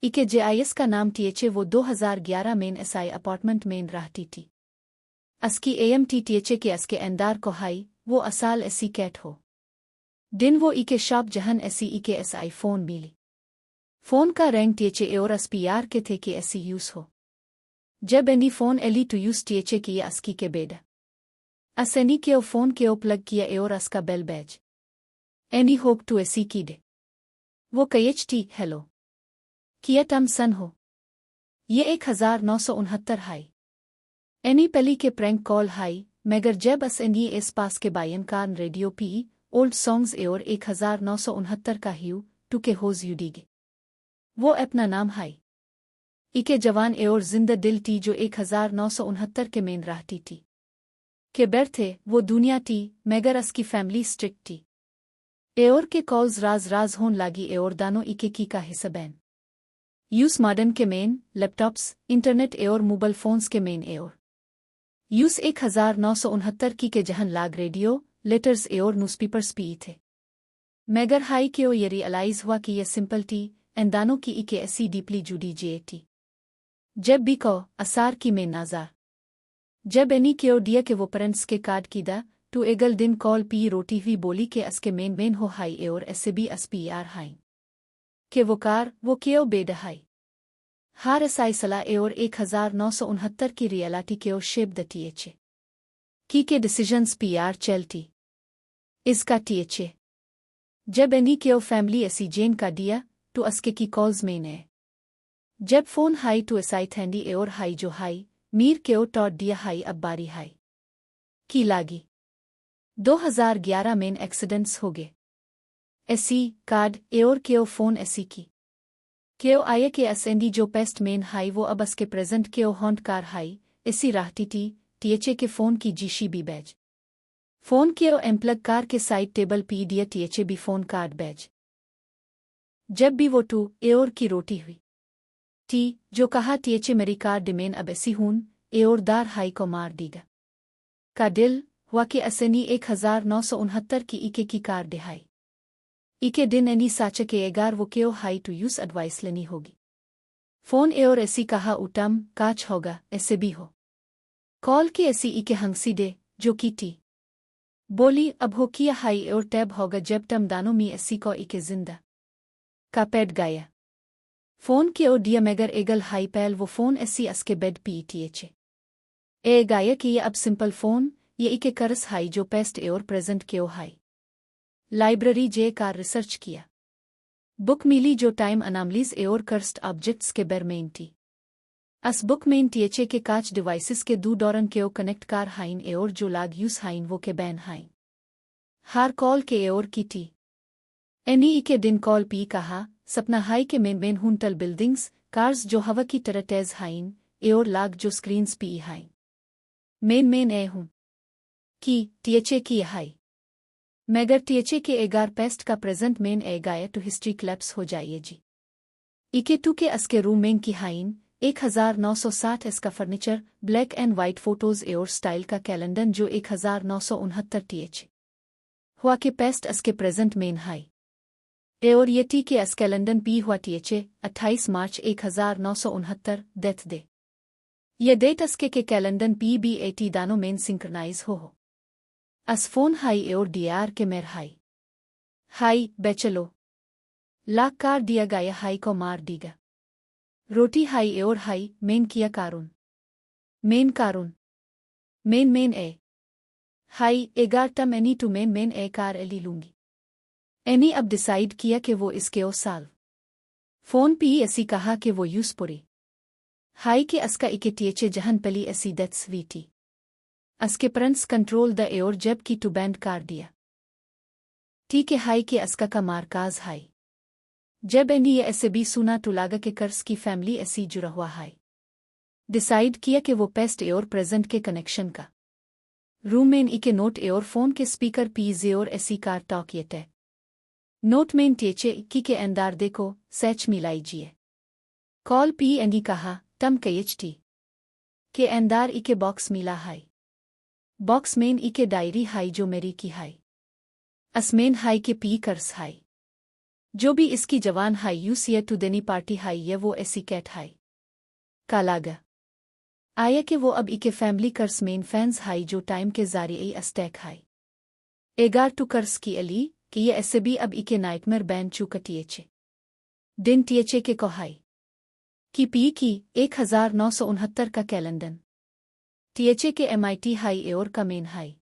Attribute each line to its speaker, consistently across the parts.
Speaker 1: इके जेआईएस का नाम टीएचए वो 2011 में एसआई अपार्टमेंट में रहती थी। अस्की एएमटी टीएचए के अस्के एंदार को हाई वो असाल एसी कैट हो। दिन वो इके शॉप जहन एसी इके एसआई फोन मिली। फोन का रैंक टीएचए और एसपीआर के थे कि एसी यूज हो। जब एनी फोन एली टू यूज टीएचए किया अस्की के बेड असैनी के फोन के ओ प्लग किया और अस्का बेल बैज एनी होप टू एसी की दे वो कयचटी हेलो किया टम सन हो। ये 1969 हाई एनी पली के प्रैंक कॉल हाई मगर जब अस एनी एस पास के बायन कार रेडियो पी ओल्ड सॉन्ग्स एओर 1969 का ह्यू टू के होज यूडीगे वो अपना नाम हाई इके जवान एओर जिंदा दिल टी जो 1969 के मेन रहती थी के बैर थे वो दुनिया टी मगर असकी फैमिली स्ट्रिक्ट टी एओर के कॉल्स राज राज होन लागी एओर दानो इके की का हिस्सा बैन यूस मॉडर्न के मेन लैपटॉप्स इंटरनेट एओर मोबाइल फोन्स के मेन एओर यूस 1969 की के जहन लाग रेडियो लेटर्स एओर न्यूज़पेपर्स पी थे मगर हाई के ओ ये रियलाइज हुआ कि ये सिंपल टी एंदानो की इके ऐसी डीपली जुड़ी जे टी जब भी को असार की में नाजार जब एनी के ओ दिया के वो पेरेंट्स के कार्ड की दा टू एगल दिन कॉल पी रोटी हुई बोली के असके मेन हो हाई एओर ऐसे भी एसपीआर हाई के वो कार वो केओ बेडहाई हार एसाई सला एओर 1969 की रियलिटी केओ शेप द टीएचए की के डिसीजंस पीआर चलती इसका टीएचए जब एनी केओ फैमिली ऐसी जेन का दिया टू अस्के की कॉल्स में ने जब फोन हाई टू एसाई थैंडी एओर हाई जो हाई मीर केओ टॉट दिया हाई अब बारी हाई की लागी 2011 में एक्सीडेंट्स हो गए एसी कार्ड एओर केओ फोन एसी की केओ आये के एसएनडी जो पेस्ट मेन हाई वो अब असके प्रेजेंट केओ हॉन्ट कार हाई एसी राहती टी टीएचए के फोन की जीशी बी बैज फोन केओ एम्प्लग कार के साइड टेबल पी दिया टीएचए बी फोन कार्ड बैज जब भी वो टू एओर की रोटी हुई टी जो कहा टीएचए मेरी कार डिमेन अब ऐसी हून एओर दार हाई को मार दीगा का दिल हुआ कि एसएनी 1969 की इके की कार डिहाई इके दिन एनी साचा के एगार वो केओ हाई टू यूज एडवाइस लेनी होगी फोन एओर ऐसी कहा उटम काच होगा ऐसे भी हो कॉल की ऐसी इके हंसी दे जो की टी बोली अब हो किया हाई और टैब होगा जब टम दानो मी ऐसी को इके जिंदा का पेड गाया फोन के ओ दिया मगर एगल हाई पैल वो फोन ऐसी असके बेड पी टीएचए ए गाया कि ये अब सिंपल फोन ये इके करस हाई जो पेस्ट एओर प्रेजेंट केओ हाई लाइब्रेरी जे कार रिसर्च किया बुक मिली जो टाइम अनामलीज एओर कर्स्ट ऑब्जेक्ट्स के बेरमेन टी अस बुक मेन टीएचए के काच डिवाइसेस के दू डॉरन केओ कनेक्ट कार हाइन एओर जो लाग यूस हाइन वो के बैन हाइन हार कॉल के एओर की टी एनी इके दिन कॉल पी कहा सपना हाई के मेन हुंटल बिल्डिंग्स कार्स जो हवा की तरह तेज हाइन एओर लाग जो स्क्रीन्स पी हाइन मेन ए हूं की टीएचए की हाई मगर टीएचए के एगार पेस्ट का प्रेजेंट मेन ए गाया टू हिस्ट्री क्लैप्स हो जाइए जी इके टू के अस्के रूम मेन की हाइन 1960 इसका furniture black and white photos एओर स्टाइल का कैलेंडर जो 1969 टीएचए हुआ के पेस्ट अस्के प्रेजेंट मेन हाई एओर ये टी के अस कैलेंडर पी हुआ टीएचए 28 मार्च 1969 डेथ दे ये डेट अस्के के कैलेंडर पी बी एटी दानो मेन सिंक्रनाइज हो अस फोन हाई एओर डीआर के मेर हाई बेचलो लाख कार दिया गाया हाई को मार दीगा रोटी हाई एओर हाई मेन किया कारुन मेन ए हाई एगार टम एनी टू मेन ए कार एली लूंगी एनी अब डिसाइड किया कि वो इसके ओ साल फोन पी ऐसी कहा कि वो यूस पुरी हाई के अस्का इके टीएचए जहन पली ऐसी डेथ्स वीटी अस्के प्रेंस कंट्रोल द एओर जब की टू बैंड कार दिया टी के हाई के अस्का का मारकाज हाई जब एनी ये ऐसे भी सुना टू लागा के कर्स की फैमिली ऐसी जुड़ा हुआ हाई डिसाइड किया कि वो पेस्ट एओर प्रेजेंट के कनेक्शन का रूम में इके नोट एओर फोन के स्पीकर पी जेओर ऐसी कार टॉक ये टे नोट में टीएचए की के अंदार देखो सच मिलाई जिए कॉल पी एंडी कहा टम टी के अंदार इके बॉक्स मिला हाई बॉक्स मेन इके डायरी हाई जो मेरी की हाई असमेन हाई के पी कर्स हाई जो भी इसकी जवान हाई यूस ये टू देनी पार्टी हाई ये वो ऐसी कैट हाई कालागा आया कि वो अब इके फैमिली कर्स मेन फैंस हाई जो टाइम के जारिए अस्टैक हाई एगार टू कर्स की अली कि ये ऐसे भी अब इके नाइटमेर बैन चूका टीएचे दिन टीएचे के कोहाई की पी की 1969 का कैलेंडर टीएचए के एमआईटी हाई एओर का मेन हाई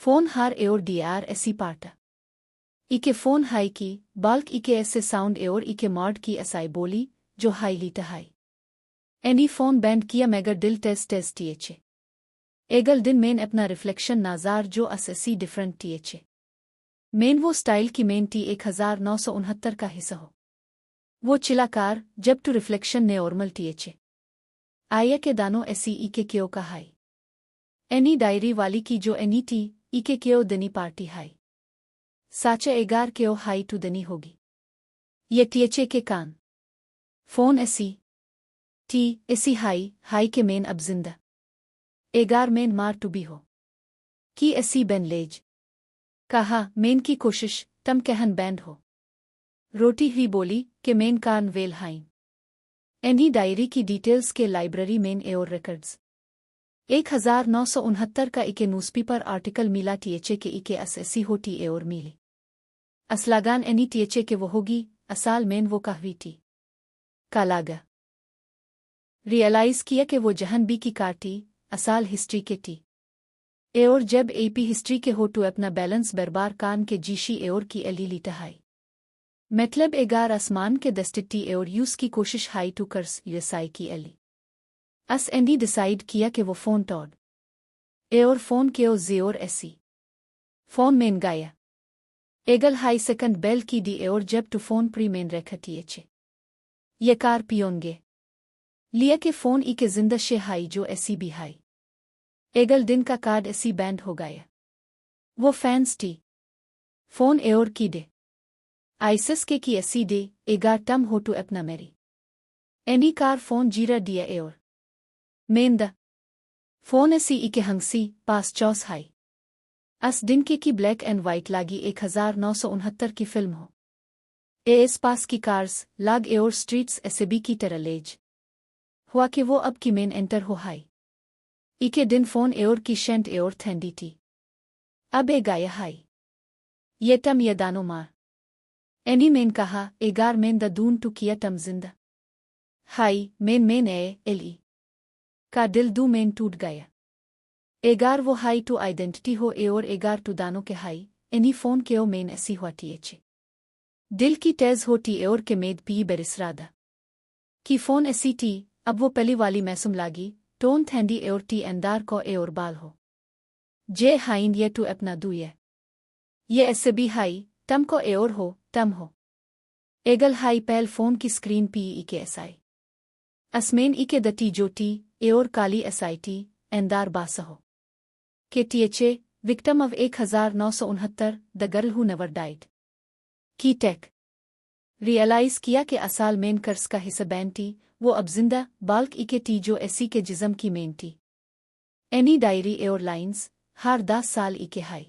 Speaker 1: फोन हार एओर डीआर एसी पार्टा इके फोन हाई की बाल्क इके ऐसे साउंड एओर इके मॉड की असाई बोली जो high लीटा high any phone band किया मेगा दिल टेस्ट टीएचए एगल दिन मेन अपना रिफ्लेक्शन नाजार जो अससी डिफरेंट टीएचए मेन वो स्टाइल की मेन टी 1969 का हिस्सा हो वो चिलाकार जब टू रिफ्लेक्शन ने नॉर्मल टीएचए आया के दानो ऐसी इके क्यों का हाई एनी डायरी वाली की जो एनी टी इके क्यों दनी पार्टी हाई साचा एगार क्यों हाई टू दनी होगी ये टीएचए के कान फोन ऐसी टी ऐसी हाई के मेन अब जिंदा एगार मेन मार टू भी हो की ऐसी बेन लेज कहा मेन की कोशिश तम कहन बैंड हो रोटी हुई बोली के मेन कान वेल हाइन एनी डायरी की डिटेल्स के लाइब्रेरी मेन एओर रिकॉर्ड्स 1969 का इके न्यूज़पेपर आर्टिकल मिला टीएचए के इके अससी हो टी एओर मिली असलागान एनी टीएचए के वो होगी असाल मेन वो कहवी टी कालागा रियलाइज किया कि वो जहन बी की काटी असाल हिस्ट्री के टी एओर जब एपी हिस्ट्री के हो टू अपना बैलेंस बरबार कान के जीशी एओर की एली लीटा हाई मतलब एगार आसमान के दस्तिटी एओर यूस की कोशिश हाई टू कर्स यूएसआई की एली अस एंडी डिसाइड किया कि वो फोन टॉड एओर फोन के ओ जेओर ऐसी फोन मेन गाया एगल हाई सेकंड बेल की दी एओर जब टू फोन प्री मेन रेखा टीएचए ये कार पियोंगे लिया के फोन ई के जिंदा शे हाई जो ऐसी भी हाई एगल दिन का कार्ड ऐसी बैंड हो गया वो फैंस टी फोन एओर की डे आइसस के की ऐसी डे एगार टम हो टू अपना मेरी एनी कार फोन जीरा दिया एओर मेन द फोन ऐसी ई के हंसी पास चौस हाई अस दिन की ब्लैक एंड वाइट लागी 1969 की फिल्म हो एस पास की कार्स लाग एओर स्ट्रीट्स ऐसे भी की तरह लेज हुआ कि वो अब की मेन एंटर हो हाई इके दिन फोन एओर की शेंट एओर थैंडी टी अब ए गाया हाई ये टम ये दानो मार एनी मेन कहा एगार मेन द दून टू किया टम जिंदा हाई मेन एली का दिल दू मेन टूट गया एगार वो हाई टू आइडेंटिटी हो एओर एगार टू दानो के हाई एनी फोन के ओ मेन ऐसी हुआ टीएचए दिल की तेज हो टी एओर के मेद पी बेरिसरादा की फोन ऐसी टी अब वो पली वाली मैसुम लागी टोन थैंडी एओर टी एंदार को एओर बाल हो जे हाइन ये टू अपना दू ये ऐसे भी हाई तम को एओर हो तम हो एगल हाई पहल फोन की स्क्रीन पी ई के एसआई असमेन ई के दटी जो टी एओर काली एसआईटी एंदार बासा हो के THA victim of 1969 the girl who never died की टेक रियलाइज किया कि असाल मेन कर्स का हिस्सा बैंटी वो अब जिंदा बाल्क इके टी जो ऐसी के जिज़म की main T any diary airlines हार 10 साल इके हाई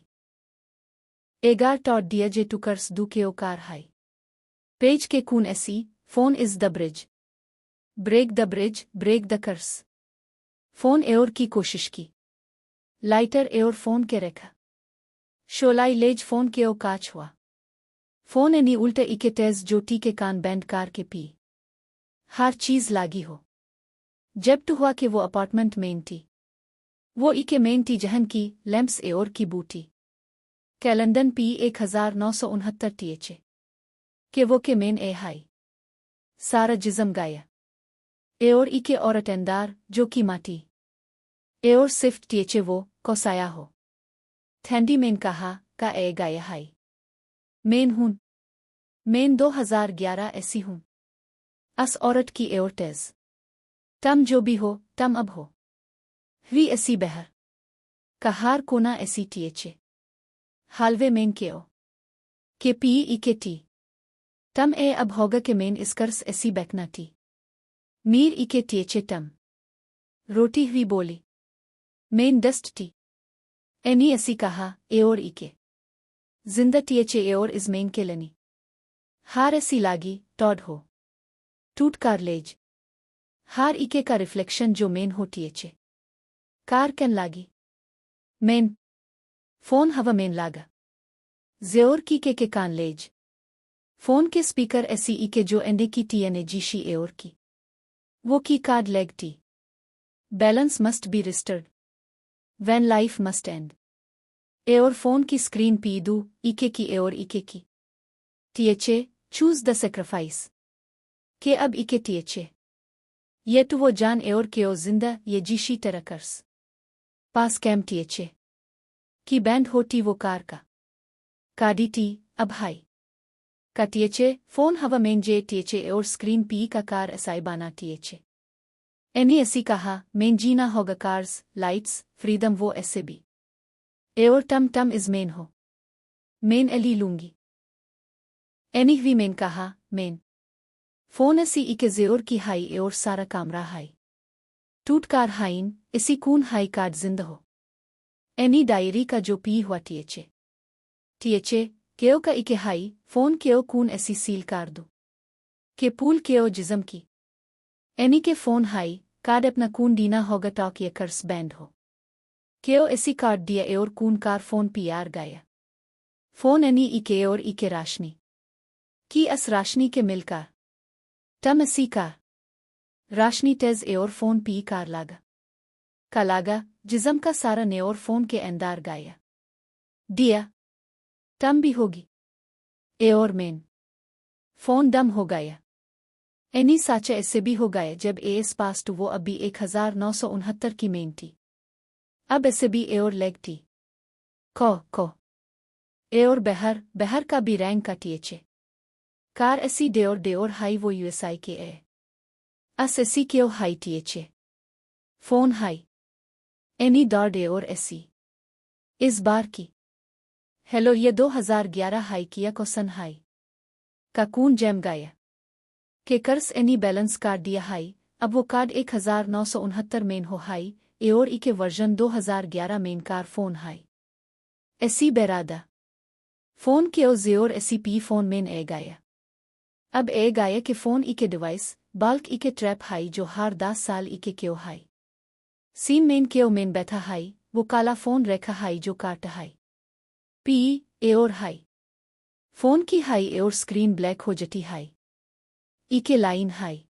Speaker 1: एगार टॉड दिया जे टू कर्स दू के ओ कार हाई पेज के कून ऐसी phone is the bridge break the bridge break the curse phone एओर की कोशिश की लाइटर एओर फोन के रेखा शोलाई लेज फोन के ओ काच हुआ फोन एनी उल्टे इके तेज जो टी के कान बैंड कार के पी हर चीज लागी हो जब टू हुआ कि वो अपार्टमेंट मेन टी वो इके मेन टी जहन की लैंप्स एओर की बूटी कैलेंडन पी 1969 टीएचए के वो के मेन ए हाई सारा जिज़म गाया एओर इके और अटेंदार जो की माटी एओर सिफ्ट टीएचए वो कोसाया हो थैंडी मेन कहा का ए गाया हाई मेन हूं मेन 2011 ऐसी हूं अस औरत की एओर टेज तम जो भी हो तम अब हो वी ऐसी बहर कहार कोना ऐसी टीएचए हालवे मेन के ओ के पी ई के टी तम ए अब होगा के मेन इसकर्स ऐसी बैकना टी मीर इके टीएचए टम रोटी हुई बोली मेन डस्ट टी एनी ऐसी कहा एओर इके जिंदा टीएचए एओर इज मेन के लनी हार ऐसी लागी टॉड हो टूट कार लेज हार इके का रिफ्लेक्शन जो मेन हो टीएचे कार कैन लागी मेन फोन हवा मेन लागा ज़ेओर की के कान लेज फोन के स्पीकर ऐसी इके जो एंडे की टी एने जीशी एओर की वो की कार्ड लेग टी balance must be restored when life must end एओर फोन की स्क्रीन पी दू इके की एओर इके की टीएचे चूज द सेक्रीफाइस के अब इके टीएचे ये तो वो जान एओर के ओ जिंदा ये जीशी तरकर्स पास कैम टीएचे की बैंड होती वो कार का काडी टी अब हाई का टीएचे फोन हवा मेन जे टीएचे और स्क्रीन पी का कार एसाई बाना टीएचे एनी ऐसी कहा मेन जीना होगा कार्स लाइट्स फ्रीडम वो ऐसे भी एओर टम टम इज मेन हो मेन एली लूंगी एनी भी मेन कहा मेन फोन ऐसी इके जेओर की हाई एओर सारा कामरा हाई टूट कार हाइन इसी कून हाई कार्ड जिंद हो एनी डायरी का जो पी हुआ टीएचे केओ का इके हाई फोन केओ कून ऐसी सील कार दो के पूल केओ जिज्म की एनी के फोन हाई कार्ड अपना कून डीना होगा टॉक ये कर्स बैंड हो केओ ऐसी कार्ड दिया एओर कून कार फोन पी आर गाया फोन एनी इके और इके राशनी की अस राशनी के मिलकार टम ऐसी कार राशनी टेज एओर फोन पी कार लागा का लागा जिज्म का सारा ने और फोन के अंदार गाया दिया टम भी होगी एओर मेन फोन दम हो गया एनी साचा ऐसे भी हो गया जब एएस पास तो वो अभी 1969 की मेन थी अब ऐसे भी एओर लेग थी को एओर बहर का भी रैंक का टीएचे कार ऐसी डेओर हाई वो यूएसआई के ए अस ऐसी केओ high टीएचे phone high any Dar डेओर ऐसी इस बार की हेलो ये 2011 हाई किया को सन हाई का कून जैम गाया के कर्स एनी बैलेंस कार्ड दिया हाई अब वो कार्ड 1969 मेन हो हाई एओर इके version 2011 main car phone high ऐसी बेरादा फोन के ओ जेओर ऐसी पी फोन मेन ए गाया अब ए गाया के फोन इके डिवाइस बाल्क इके ट्रैप हाई जो हार 10 साल इके केओ हाई सीन मेन केओ मेन बैठा हाई वो काला फोन रेखा हाई जो काट हाई पी एओर हाई फोन की हाई एओर स्क्रीन ब्लैक हो जटी हाई इके लाइन हाई